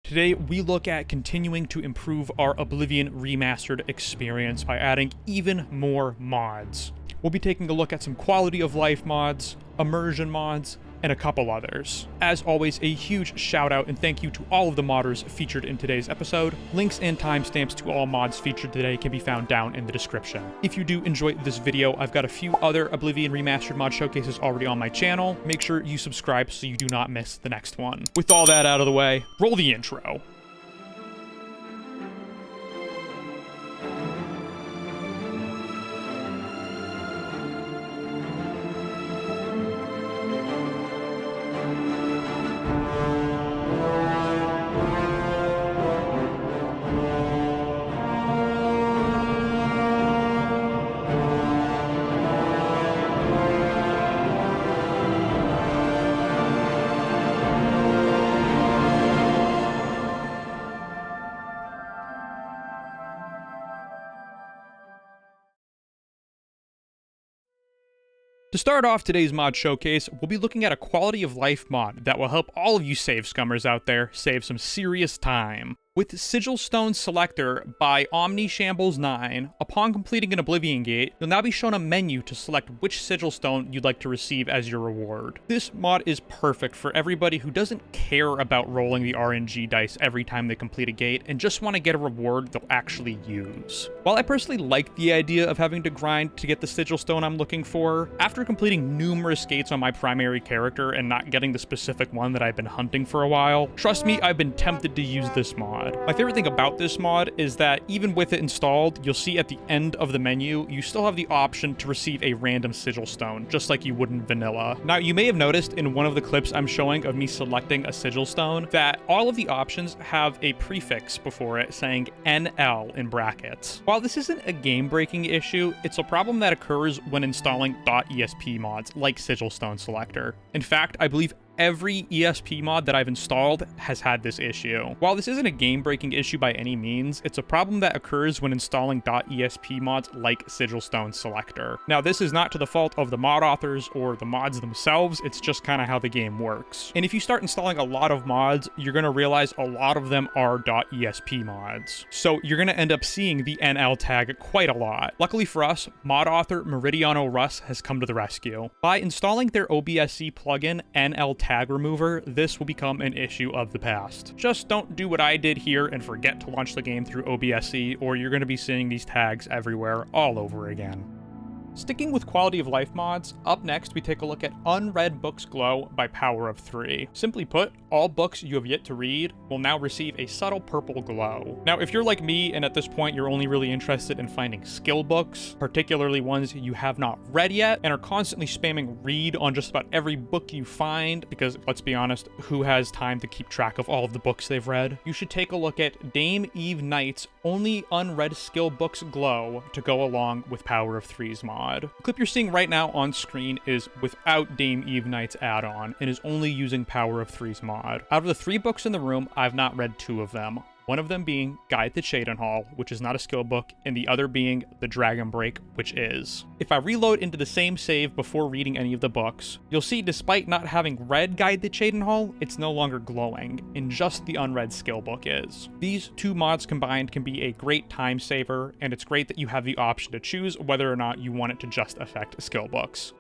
Today, we look at continuing to improve our Oblivion Remastered experience by adding even more mods. We'll be taking a look at some quality of life mods, immersion mods, and a couple others. As always, a huge shout out and thank you to all of the modders featured in today's episode. Links and timestamps to all mods featured today can be found down in the description. If you do enjoy this video, I've got a few other Oblivion Remastered mod showcases already on my channel. Make sure you subscribe so you do not miss the next one. With all that out of the way, roll the intro. To start off today's mod showcase, we'll be looking at a quality of life mod that will help all of you save scummers out there save some serious time. With Sigil Stone Selector by OmniShambles9, upon completing an Oblivion Gate, you'll now be shown a menu to select which Sigil Stone you'd like to receive as your reward. This mod is perfect for everybody who doesn't care about rolling the RNG dice every time they complete a gate and just want to get a reward they'll actually use. While I personally like the idea of having to grind to get the Sigil Stone I'm looking for, after completing numerous gates on my primary character and not getting the specific one that I've been hunting for a while, trust me, I've been tempted to use this mod. My favorite thing about this mod is that even with it installed, you'll see at the end of the menu, you still have the option to receive a random Sigil Stone, just like you would in vanilla. Now, you may have noticed in one of the clips I'm showing of me selecting a Sigil Stone that all of the options have a prefix before it saying NL in brackets. While this isn't a game-breaking issue, it's a problem that occurs when installing .esp mods like Sigil Stone Selector. In fact, I believe every ESP mod that I've installed has had this issue. While this isn't a game-breaking issue by any means, it's a problem that occurs when installing .esp mods like Sigil Stone Selector. Now, this is not to the fault of the mod authors or the mods themselves, it's just kind of how the game works. And if you start installing a lot of mods, you're going to realize a lot of them are .esp mods. So you're going to end up seeing the NL tag quite a lot. Luckily for us, mod author Meridiano Russ has come to the rescue. By installing their OBSC plugin, NL Tag Remover, this will become an issue of the past. Just don't do what I did here and forget to launch the game through OBSC, or you're going to be seeing these tags everywhere all over again. Sticking with quality of life mods, up next we take a look at Unread Books Glow by Power of 3. Simply put, all books you have yet to read will now receive a subtle purple glow. Now, if you're like me and at this point you're only really interested in finding skill books, particularly ones you have not read yet, and are constantly spamming read on just about every book you find, because let's be honest, who has time to keep track of all of the books they've read? You should take a look at Dame Eve Knight's only unread skill books glow to go along with Power of 3's mod. The clip you're seeing right now on screen is without Dame Eve Knight's add-on and is only using Power of 3's mod. Out of the 3 books in the room, I've not read 2 of them. One of them being Guide to Cheydinhal, which is not a skill book, and the other being The Dragon Break, which is. If I reload into the same save before reading any of the books, you'll see despite not having read Guide to Cheydinhal, it's no longer glowing, and just the unread skill book is. These 2 mods combined can be a great time saver, and it's great that you have the option to choose whether or not you want it to just affect skill books.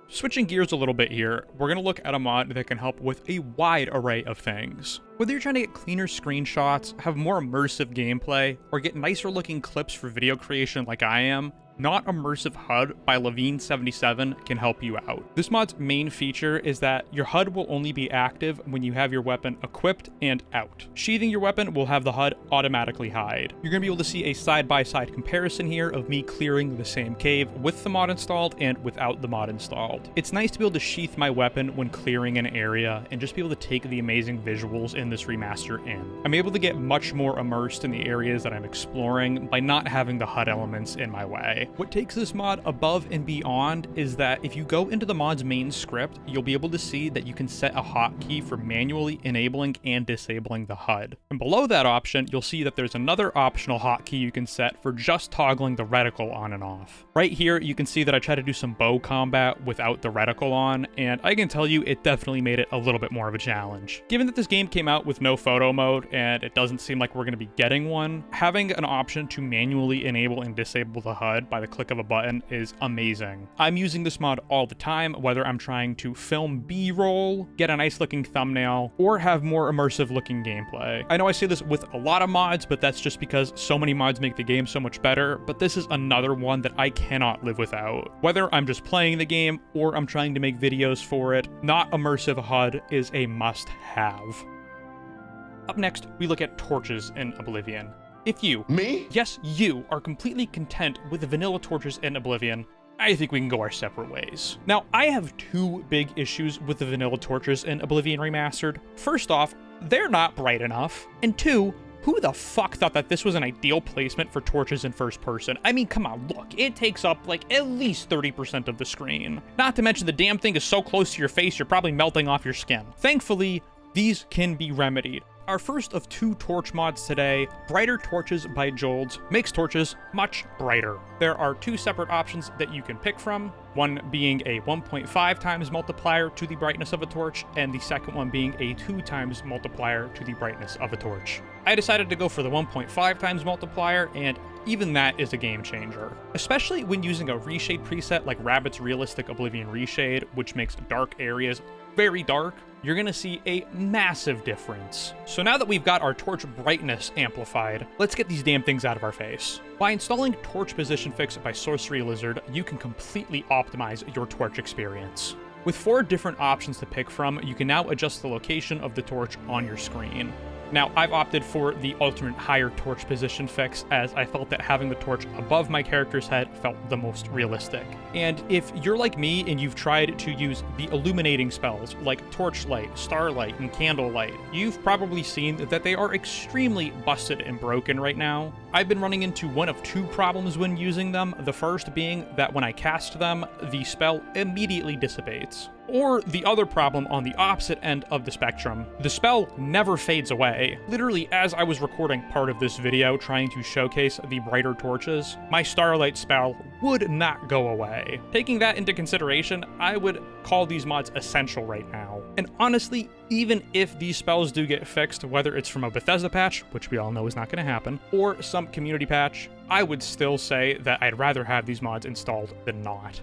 Switching gears a little bit here, we're going to look at a mod that can help with a wide array of things. Whether you're trying to get cleaner screenshots, have more immersive gameplay, or get nicer looking clips for video creation like I am, Not Immersive HUD by Levine77 can help you out. This mod's main feature is that your HUD will only be active when you have your weapon equipped and out. Sheathing your weapon will have the HUD automatically hide. You're going to be able to see a side-by-side comparison here of me clearing the same cave with the mod installed and without the mod installed. It's nice to be able to sheath my weapon when clearing an area and just be able to take the amazing visuals in this remaster in. I'm able to get much more immersed in the areas that I'm exploring by not having the HUD elements in my way. gameplay. What takes this mod above and beyond is that if you go into the mod's main script, you'll be able to see that you can set a hotkey for manually enabling and disabling the HUD. And below that option, you'll see that there's another optional hotkey you can set for just toggling the reticle on and off. Right here, you can see that I try to do some bow combat without the reticle on, and I can tell you it definitely made it a little bit more of a challenge. Given that this game came out with no photo mode, and it doesn't seem like we're going to be getting one, having an option to manually enable and disable the HUD by the click of a button is amazing. I'm using this mod all the time, whether I'm trying to film B-roll, get a nice looking thumbnail, or have more immersive looking gameplay. I know I say this with a lot of mods, but that's just because so many mods make the game so much better, but this is another one that I cannot live without. Whether I'm just playing the game or I'm trying to make videos for it, not Immersive HUD is a must-have. Up next, we look at torches in Oblivion. If you, yes, you, are completely content with the vanilla torches in Oblivion, I think we can go our separate ways. Now, I have two big issues with the vanilla torches in Oblivion Remastered. First off, they're not bright enough. And two, who the fuck thought that this was an ideal placement for torches in first person? I mean, come on, look, it takes up like at least 30% of the screen. Not to mention the damn thing is so close to your face, you're probably melting off your skin. Thankfully, these can be remedied. Our first of two torch mods today, Brighter Torches by Jolds, makes torches much brighter. There are two separate options that you can pick from, one being a 1.5 times multiplier to the brightness of a torch, and the second one being a 2 times multiplier to the brightness of a torch. I decided to go for the 1.5 times multiplier, and even that is a game changer. Especially when using a reshade preset like Rabbit's Realistic Oblivion Reshade, which makes dark areas very dark, you're gonna see a massive difference. So now that we've got our torch brightness amplified, let's get these damn things out of our face. By installing Torch Position Fix by Sorcery Lizard, you can completely optimize your torch experience. With 4 different options to pick from, you can now adjust the location of the torch on your screen. Now, I've opted for the alternate higher torch position fix, as I felt that having the torch above my character's head felt the most realistic. And if you're like me and you've tried to use the illuminating spells like Torchlight, Starlight, and Candlelight, you've probably seen that they are extremely busted and broken right now. I've been running into one of 2 problems when using them, the first being that when I cast them, the spell immediately dissipates. Or the other problem on the opposite end of the spectrum, the spell never fades away. Literally, as I was recording part of this video trying to showcase the brighter torches, my Starlight spell would not go away. Taking that into consideration, I would call these mods essential right now. And honestly, even if these spells do get fixed, whether it's from a Bethesda patch, which we all know is not going to happen, or some community patch, I would still say that I'd rather have these mods installed than not.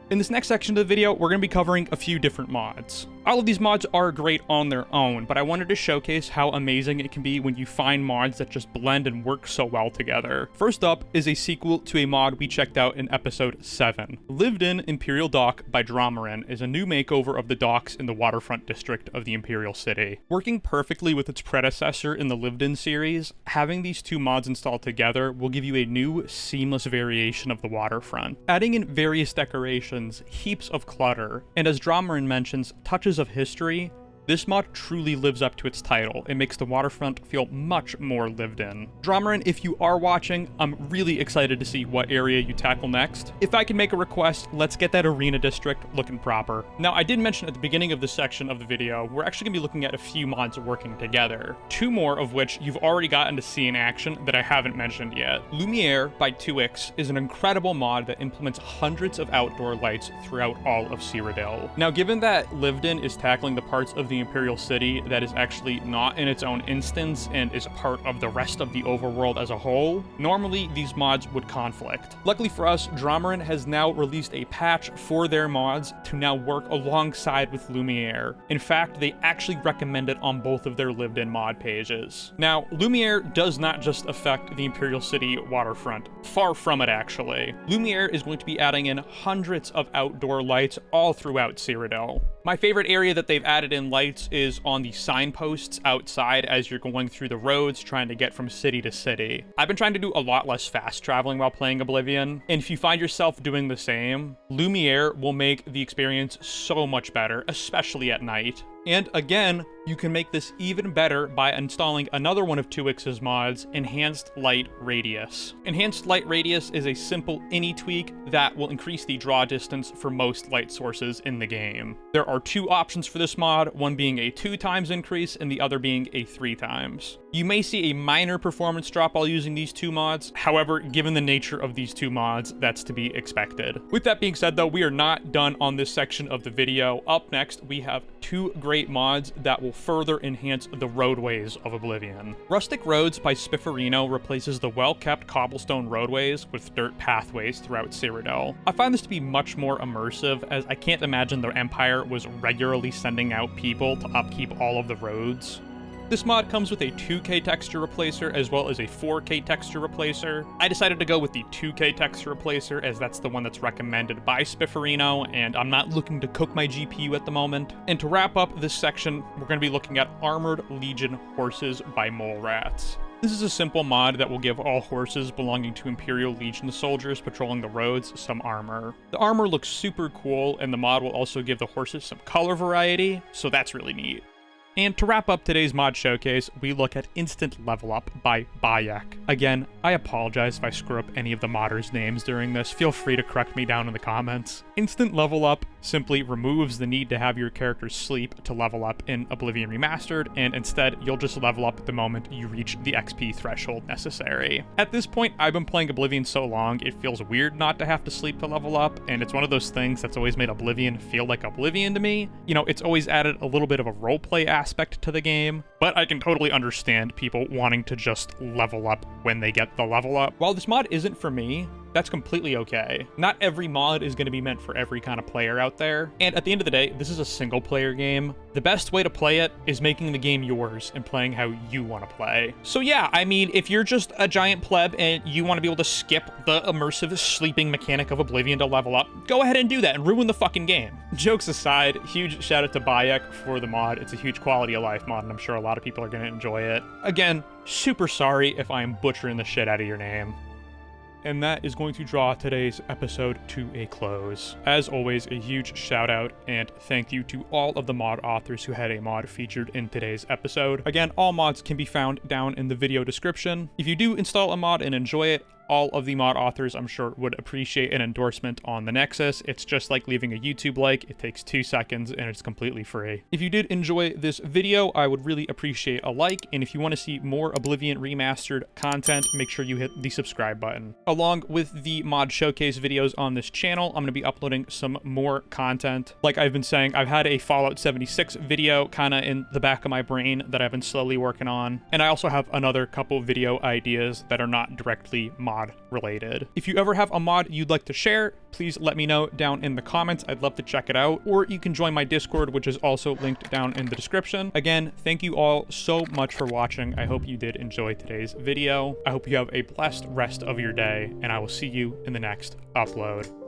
In this next section of the video, we're going to be covering a few different mods. All of these mods are great on their own, but I wanted to showcase how amazing it can be when you find mods that just blend and work so well together. First up is a sequel to a mod we checked out in episode 7. Lived in Imperial Dock by Dromarin is a new makeover of the docks in the waterfront district of the Imperial City. Working perfectly with its predecessor in the Lived In series, having these 2 mods installed together will give you a new, seamless variation of the waterfront. Adding in various decorations, heaps of clutter, and as Dromarin mentions, touches of history, this mod truly lives up to its title. It makes the waterfront feel much more lived in. Dromarin, if you are watching, I'm really excited to see what area you tackle next. If I can make a request, let's get that arena district looking proper. Now, I did mention at the beginning of this section of the video, we're actually gonna be looking at a few mods working together. 2 more of which you've already gotten to see in action that I haven't mentioned yet. Lumiere by 2x is an incredible mod that implements hundreds of outdoor lights throughout all of Cyrodiil. Now, given that Lived In is tackling the parts of the Imperial City that is actually not in its own instance and is a part of the rest of the overworld as a whole, normally these mods would conflict. Luckily for us, Dromarin has now released a patch for their mods to now work alongside with Lumiere. In fact, they actually recommend it on both of their Lived In mod pages. Now, Lumiere does not just affect the Imperial City waterfront. Far from it, actually. Lumiere is going to be adding in hundreds of outdoor lights all throughout Cyrodiil. My favorite area that they've added in lights is on the signposts outside as you're going through the roads trying to get from city to city. I've been trying to do a lot less fast traveling while playing Oblivion, and if you find yourself doing the same, Lumiere will make the experience so much better, especially at night. And again, you can make this even better by installing another one of 2x's mods, Enhanced Light Radius. Enhanced Light Radius is a simple ini tweak that will increase the draw distance for most light sources in the game. There are two options for this mod, one being a 2x increase and the other being a 3x. You may see a minor performance drop while using these two mods, however, given the nature of these two mods, that's to be expected. With that being said though, we are not done on this section of the video. Up next, we have two great mods that will further enhance the roadways of Oblivion. Rustic Roads by Spifferino replaces the well-kept cobblestone roadways with dirt pathways throughout Cyrodiil. I find this to be much more immersive, as I can't imagine the Empire was regularly sending out people to upkeep all of the roads. This mod comes with a 2K texture replacer as well as a 4K texture replacer. I decided to go with the 2K texture replacer as that's the one that's recommended by Spifferino, and I'm not looking to cook my GPU at the moment. And to wrap up this section, we're going to be looking at Armored Legion Horses by Mole Rats. This is a simple mod that will give all horses belonging to Imperial Legion soldiers patrolling the roads some armor. The armor looks super cool, and the mod will also give the horses some color variety, so that's really neat. And to wrap up today's mod showcase, we look at Instant Level Up by Bayek. Again, I apologize if I screw up any of the modders' names during this. Feel free to correct me down in the comments. Instant Level Up simply removes the need to have your characters sleep to level up in Oblivion Remastered, and instead, you'll just level up the moment you reach the XP threshold necessary. At this point, I've been playing Oblivion so long, it feels weird not to have to sleep to level up, and it's one of those things that's always made Oblivion feel like Oblivion to me. You know, it's always added a little bit of a roleplay aspect to the game, but I can totally understand people wanting to just level up when they get the level up. While this mod isn't for me, that's completely okay. Not every mod is going to be meant for every kind of player out there, and at the end of the day, this is a single player game. The best way to play it is making the game yours and playing how you want to play. So yeah, I mean, if you're just a giant pleb and you want to be able to skip the immersive sleeping mechanic of Oblivion to level up, go ahead and do that and ruin the fucking game. Jokes aside, huge shout out to Bayek for the mod. It's a huge quality of life mod, and I'm sure a lot of people are going to enjoy it. Again, super sorry if I am butchering the shit out of your name. And that is going to draw today's episode to a close. As always, a huge shout out and thank you to all of the mod authors who had a mod featured in today's episode. Again, all mods can be found down in the video description. If you do install a mod and enjoy it, all of the mod authors, I'm sure, would appreciate an endorsement on the Nexus. It's just like leaving a YouTube like. It takes 2 seconds and it's completely free. If you did enjoy this video, I would really appreciate a like. And if you want to see more Oblivion Remastered content, make sure you hit the subscribe button. Along with the mod showcase videos on this channel, I'm going to be uploading some more content. Like I've been saying, I've had a Fallout 76 video kind of in the back of my brain that I've been slowly working on. And I also have another couple video ideas that are not directly mod related. If you ever have a mod you'd like to share, please let me know down in the comments. I'd love to check it out. Or you can join my Discord, which is also linked down in the description. Again, thank you all so much for watching. I hope you did enjoy today's video. I hope you have a blessed rest of your day, and I will see you in the next upload.